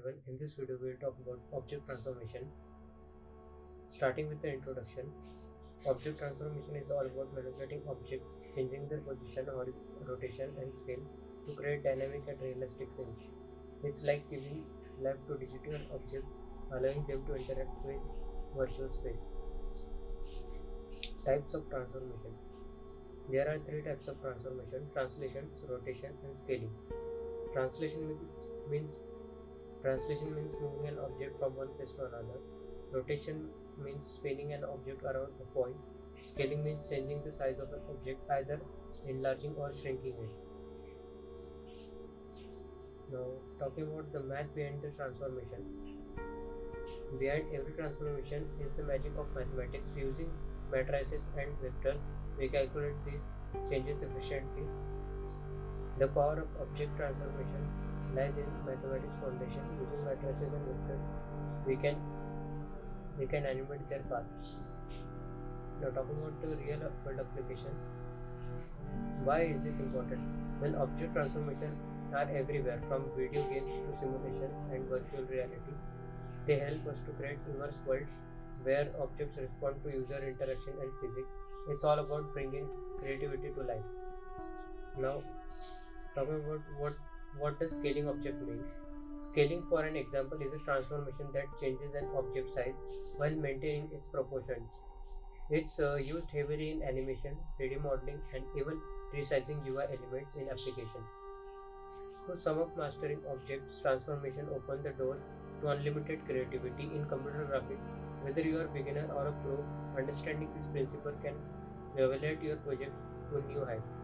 everyone. In this video, we will talk about object transformation. Starting with the introduction, object transformation is all about manipulating objects, changing their position or rotation and scale to create dynamic and realistic scenes. It's like giving life to digital objects, allowing them to interact with virtual space. Types of transformation. There are three types of transformation: translation, rotation, and scaling. Translation means Translation means moving an object from one place to another. Rotation means spinning an object around a point. Scaling means changing the size of an object, either enlarging or shrinking it. Now, talking about the math behind the transformation. Behind every transformation is the magic of mathematics. Using matrices and vectors, we calculate these changes efficiently. The power of object transformation lies in mathematics foundation. Using matrices and vectors, we can animate their paths. Now, talking about the real world application. Why is this important? Well, object transformation are everywhere, from video games to simulation and virtual reality. They help us to create immersive world where objects respond to user interaction and physics. It's all about bringing creativity to life. Now, talking about what does scaling object means. Scaling, for an example, is a transformation that changes an object size while maintaining its proportions. It's used heavily in animation, 3D modeling, and even resizing UI elements in application. To sum up, mastering objects transformation open the doors to unlimited creativity in computer graphics. Whether you are a beginner or a pro, understanding this principle can elevate your projects to new heights.